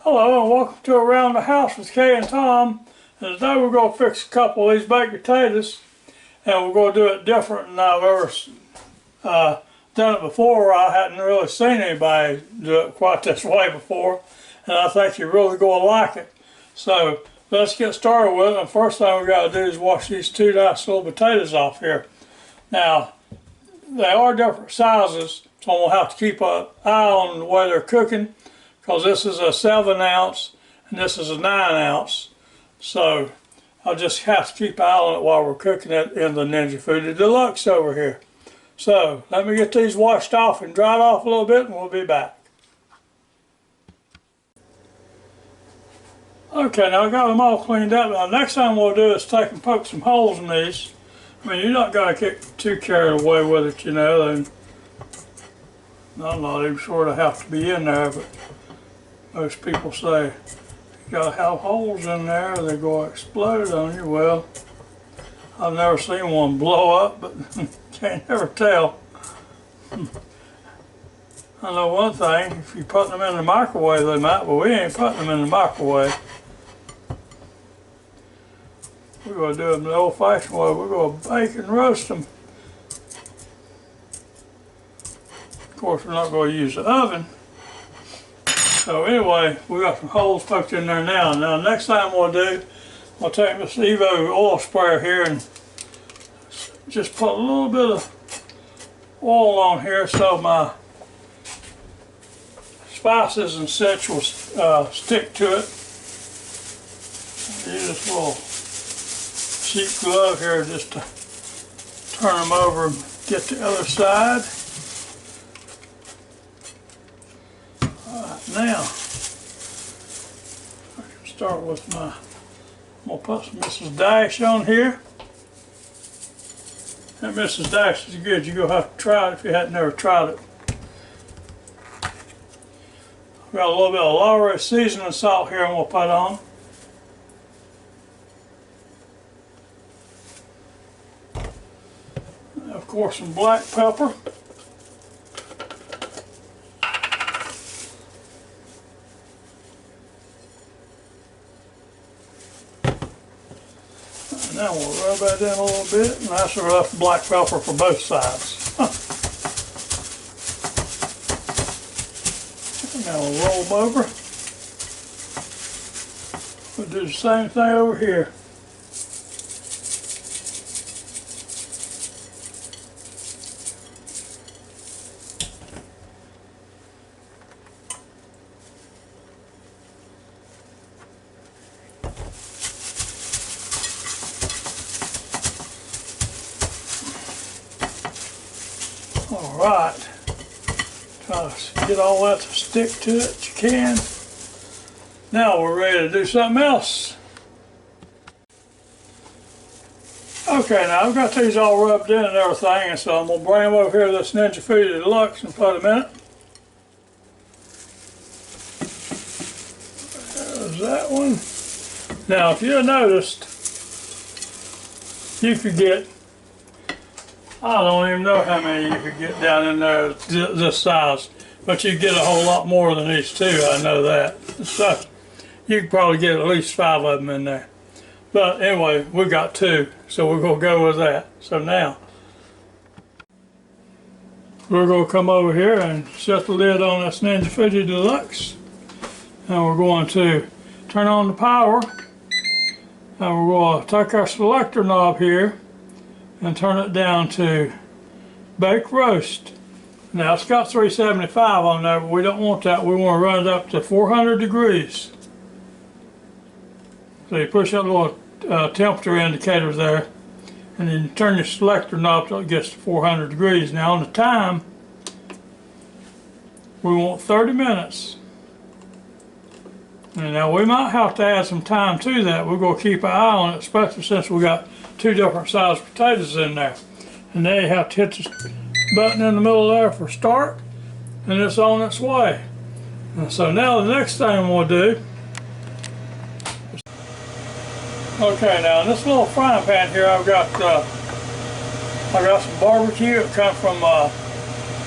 Hello and welcome to Around the House with Kay and Tom. And today we're going to fix a couple of these baked potatoes, and we're going to do it different than I've ever done it before. I hadn't really seen anybody do it quite this way before, and I think you're really going to like it. So let's get started with it. And first thing we got to do is wash these two nice little potatoes off here. Now they are different sizes, so I'm going to have to keep an eye on the way they're cooking, because this is a 7 ounce and this is a 9 ounce. So I'll just have to keep an eye on it while we're cooking it in the Ninja FOODi Deluxe over here. So let me get these washed off and dried off a little bit and we'll be back. Okay, now I got them all cleaned up. Now next thing we'll do is take and poke some holes in these. I mean, you're not going to get too carried away with it, you know. And I'm not even sure they have to be in there, but most people say you got to have holes in there or they're going to explode on you. Well, I've never seen one blow up, but can't never tell. I know one thing, if you put them in the microwave they might, but we ain't putting them in the microwave. We're going to do them the old-fashioned way. We're going to bake and roast them. Of course, we're not going to use the oven. So anyway, we got some holes poked in there now. Now next thing we'll do, I'll take this Evo oil sprayer here and just put a little bit of oil on here so my spices and such will stick to it. Use this little cheap glove here just to turn them over and get the other side. Now, I can start with I'm going to put some Mrs. Dash on here. That Mrs. Dash is good. You're going to have to try it if you hadn't never tried it. I've got a little bit of Lowry seasoning salt here I'm going to put on. And of course, some black pepper. Now we'll rub that in a little bit, and that's enough black pepper for both sides. Now we'll roll them over. We'll do the same thing over here. Alright, try to get all that to stick to it if you can. Now we're ready to do something else. Okay, now I've got these all rubbed in and everything, and so I'm going to bring them over here to this Ninja FOODi Deluxe and put them in it. There's that one. Now if you noticed, you could get, I don't even know how many you could get down in there this size, but you get a whole lot more than these two, I know that. So you could probably get at least 5 of them in there. But anyway, we got 2, so we're going to go with that. So now, we're going to come over here and set the lid on this Ninja FOODi Deluxe. And we're going to turn on the power, and we're going to take our selector knob here and turn it down to bake roast. Now it's got 375 on there, but we don't want that. We want to run it up to 400 degrees. So you push that little temperature indicator there, and then you turn your selector knob till it gets to 400 degrees. Now on the time, we want 30 minutes. And now we might have to add some time to that. We're going to keep an eye on it, especially since we got 2 different sized potatoes in there. And then you have to hit the button in the middle there for start, and it's on its way. And so now the next thing we'll do, okay, now in this little frying pan here I've got some barbecue. It comes from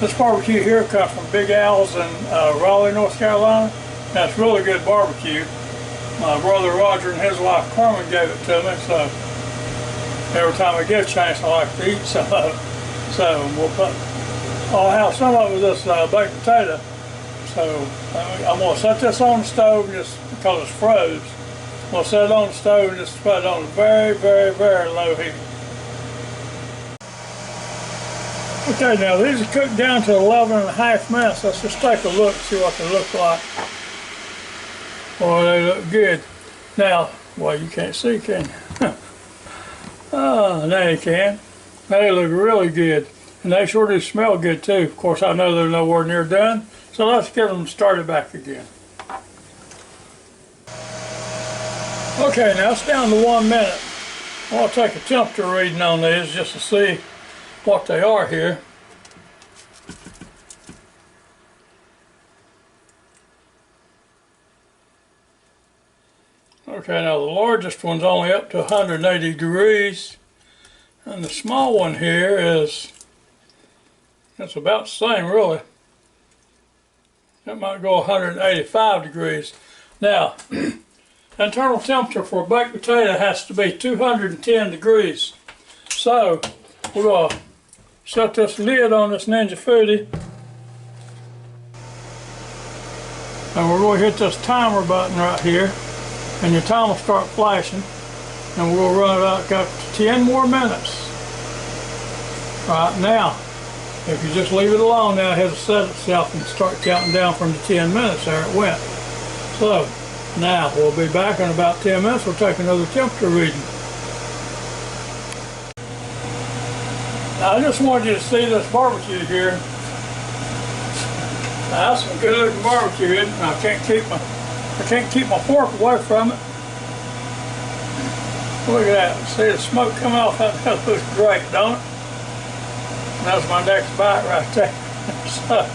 This barbecue here comes from Big Al's in Raleigh, North Carolina. That's really good barbecue. My brother Roger and his wife Carmen gave it to me, so every time I get a chance I like to eat some of it. So I'll have some of it with this baked potato. So I'm going to set this on the stove just because it's froze. I'm going to set it on the stove and just put it on a very, very, very low heat. Okay, now these are cooked down to 11.5 minutes. Let's just take a look, see what they look like. Boy, they look good. Now, well, you can't see, can you? Oh, now you can. They look really good. And they sure do smell good too. Of course, I know they're nowhere near done. So let's get them started back again. Okay, now it's down to 1 minute. I'll take a temperature reading on these just to see what they are here. Okay, now the largest one's only up to 180 degrees, and the small one here it's about the same really. It might go 185 degrees. Now, internal temperature for a baked potato has to be 210 degrees. So, we're going to set this lid on this Ninja FOODi, and we're going to hit this timer button right here, and your time will start flashing, and we'll run it out up to 10 more minutes. Right now, if you just leave it alone now, it'll set itself and start counting down from the 10 minutes. There it went. So, now we'll be back in about 10 minutes. We'll take another temperature reading. Now, I just wanted you to see this barbecue here. Now, that's some good looking barbecue, and I can't keep my fork away from it. Look at that. See the smoke coming off that? That looks great, don't it? That's my next bite right there. So,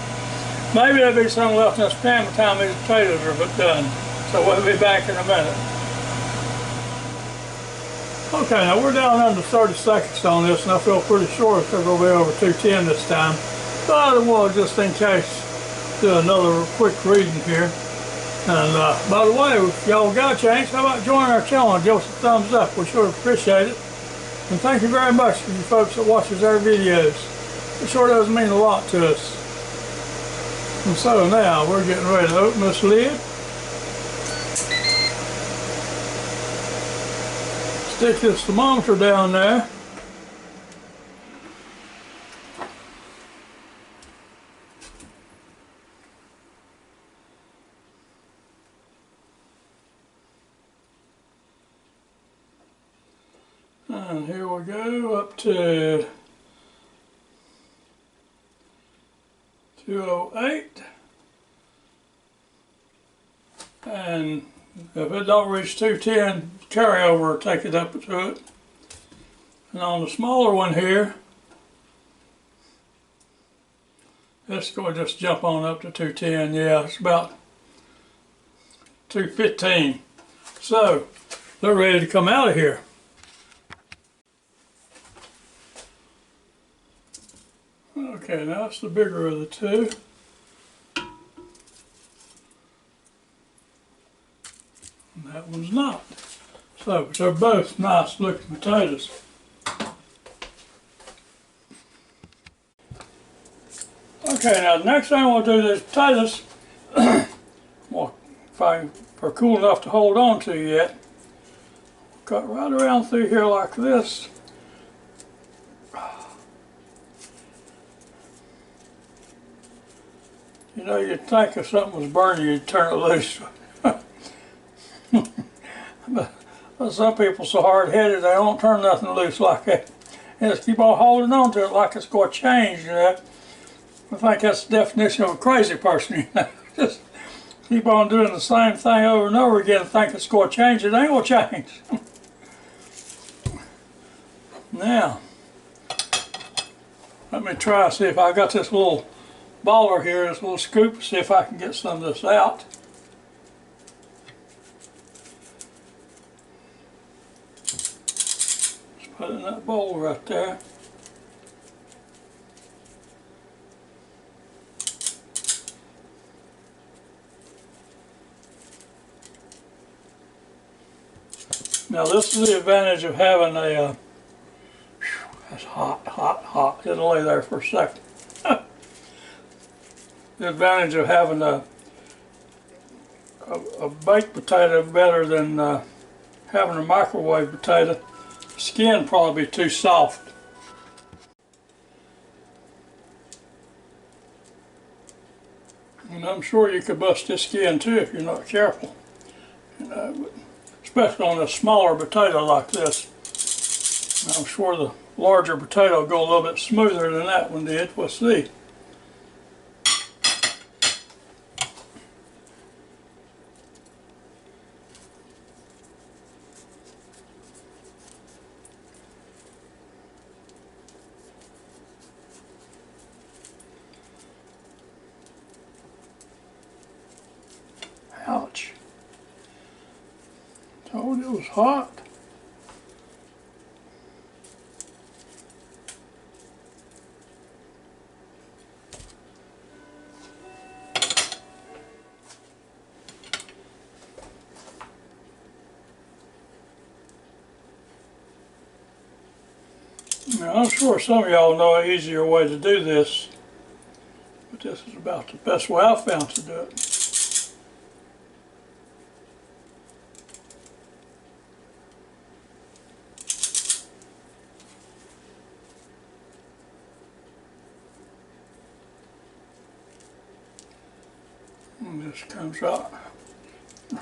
maybe there'll be some left in this pan by the time these potatoes are done. So we'll be back in a minute. Okay, now we're down under 30 seconds on this, and I feel pretty sure it's going to be over 210 this time. But I will, just in case, do another quick reading here. And by the way, if y'all got a chance, how about joining our channel and give us a thumbs up? We sure appreciate it. And thank you very much for you folks that watches our videos. It sure does mean a lot to us. And so now we're getting ready to open this lid. Stick this thermometer down there. And here we go up to 208. And if it don't reach 210, carry over or take it up to it. And on the smaller one here, it's going to just jump on up to 210. Yeah, it's about 215. So they're ready to come out of here. Okay, now that's the bigger of the two. And that one's not. So, they're both nice looking potatoes. Okay, now the next thing I want to do is potatoes. Well, if they're cool enough to hold on to yet. Cut right around through here like this. You know, you'd think if something was burning, you'd turn it loose. But some people so hard-headed, they don't turn nothing loose like that. They just keep on holding on to it like it's going to change, you know. I think that's the definition of a crazy person, you know. Just keep on doing the same thing over and over again and think it's going to change. It ain't going to change. Now, let me try see if I got this little baller here, this little scoop, see if I can get some of this out. Just put it in that bowl right there. Now this is the advantage of having a, that's hot, hot, hot. It'll lay there for a second. The advantage of having a baked potato better than having a microwave potato. Skin probably be too soft. And I'm sure you could bust this skin too if you're not careful. You know, but especially on a smaller potato like this. I'm sure the larger potato will go a little bit smoother than that one did. We'll see. Ouch. Told you it was hot. Now, I'm sure some of y'all know an easier way to do this, but this is about the best way I've found to do it. And this comes right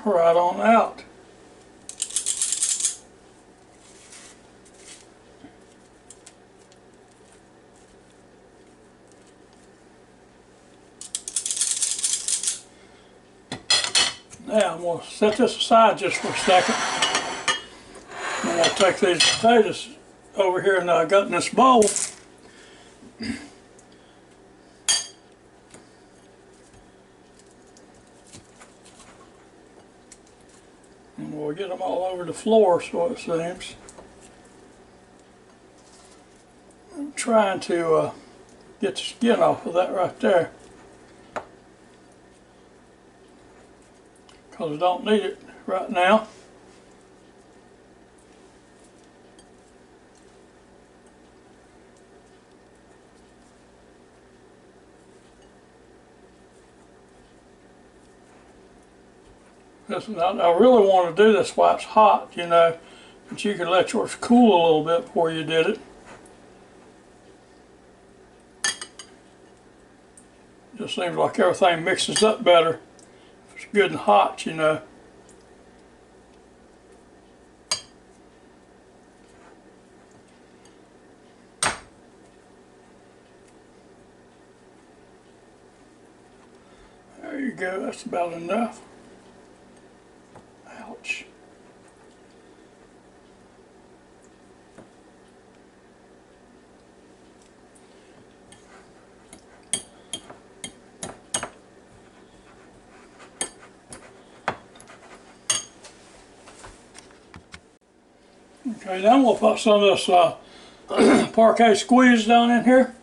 on out. Now I'm going to set this aside just for a second. I'm going to take these potatoes over here and I got in this bowl. And we'll get them all over the floor, so it seems. I'm trying to get the skin off of that right there, because I don't need it right now. Listen, I really want to do this while it's hot, you know, but you could let yours cool a little bit before you did it. Just seems like everything mixes up better if it's good and hot, you know. There you go, that's about enough. Ouch. Okay, then we'll put some of this parquet squeeze down in here.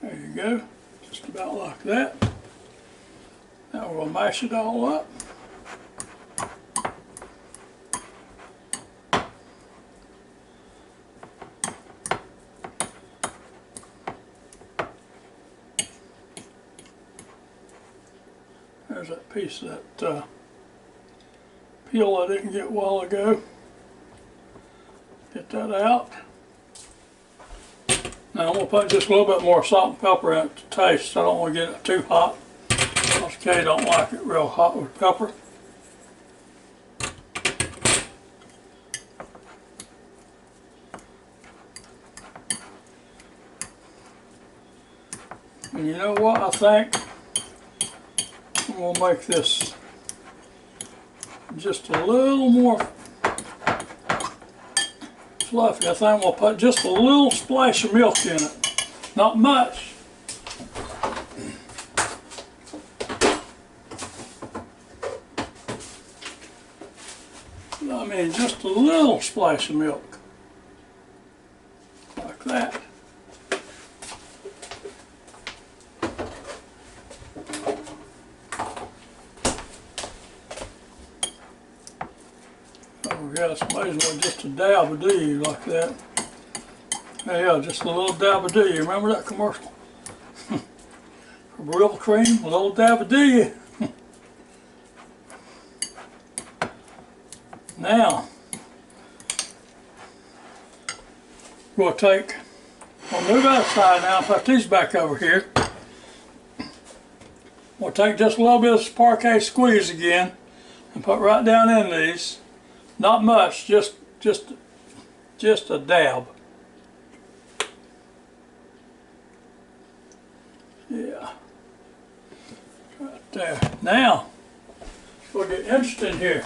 There you go, just about like that. Now we'll mash it all up. There's that piece of that peel I didn't get a while ago. Get that out. Now I'm going to put just a little bit more salt and pepper in it to taste. I don't want to get it too hot, because Kay don't like it real hot with pepper. And you know what, I think I'm going to make this just a little more fluffy. I think we'll put just a little splash of milk in it. Not much. I mean, just a little splash of milk. Like that. Yeah, it's amazing what just a dab will do you like that. Yeah, just a little dab will do you. Remember that commercial? For real cream, a little dab will do you. Now, we'll take, we'll move outside now and put these back over here. We'll take just a little bit of parquet squeeze again and put right down in these. Not much, just a dab. Yeah, right there. Now, we'll get interesting here.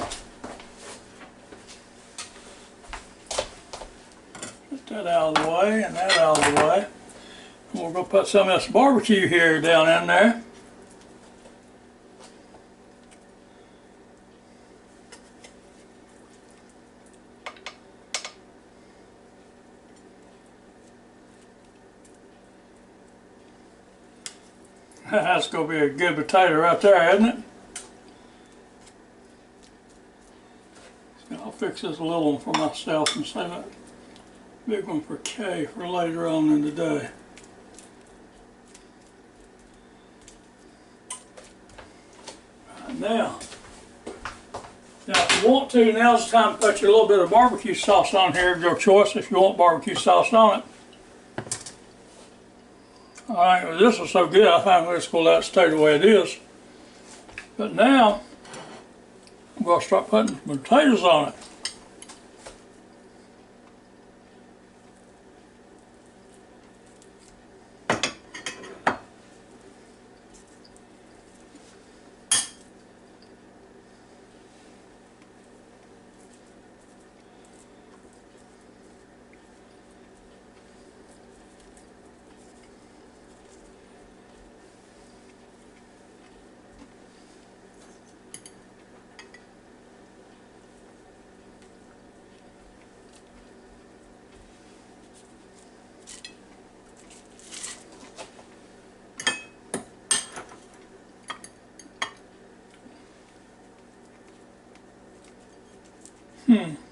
Get that out of the way and that out of the way. And we're going to put some of this barbecue here down in there. That's going to be a good potato right there, isn't it? I'll fix this little one for myself and save that big one for Kay for later on in the day. Right now if you want to, now's the time to put your little bit of barbecue sauce on here of your choice if you want barbecue sauce on it. Alright, well, this is so good I think we're just going to let it stay the way it is. But now, I'm going to start putting potatoes on it.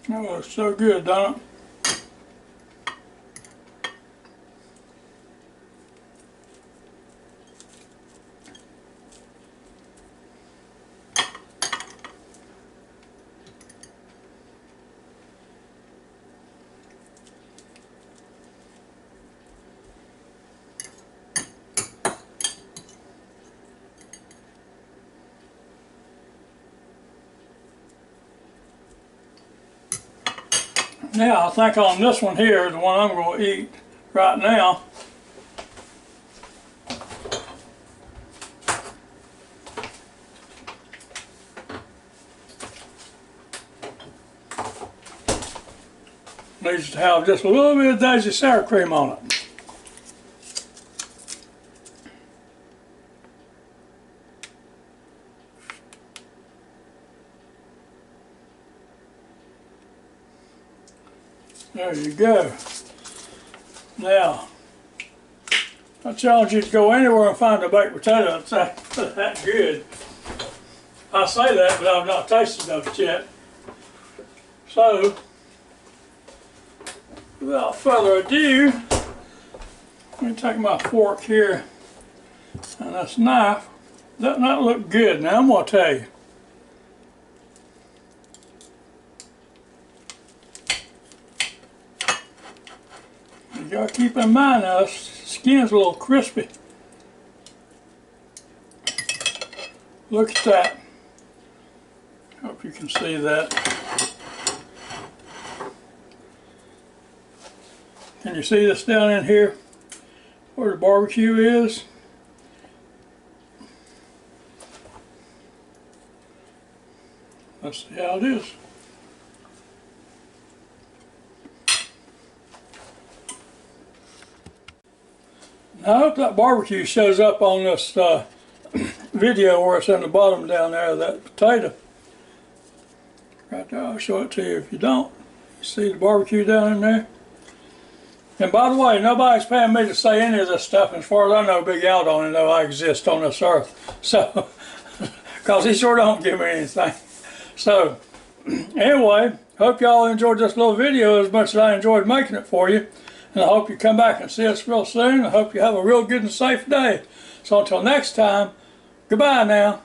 That looks so good, don't it? Now I think on this one here, the one I'm going to eat right now, needs to have just a little bit of Daisy sour cream on it. There you go. Now, I challenge you to go anywhere and find a baked potato that's that good. I say that, but I've not tasted it yet. So, without further ado, let me take my fork here and this knife. Doesn't that look good? Now I'm going to tell you. You gotta keep in mind now, the skin's a little crispy. Look at that. Hope you can see that. Can you see this down in here where the barbecue is? Let's see how it is. I hope that barbecue shows up on this video where it's in the bottom down there of that potato. Right there, I'll show it to you if you don't. See the barbecue down in there? And by the way, nobody's paying me to say any of this stuff. As far as I know, Big Al don't even know I exist on this earth. So, because he sure don't give me anything. So, anyway, Hope y'all enjoyed this little video as much as I enjoyed making it for you. And I hope you come back and see us real soon. I hope you have a real good and safe day. So until next time, goodbye now.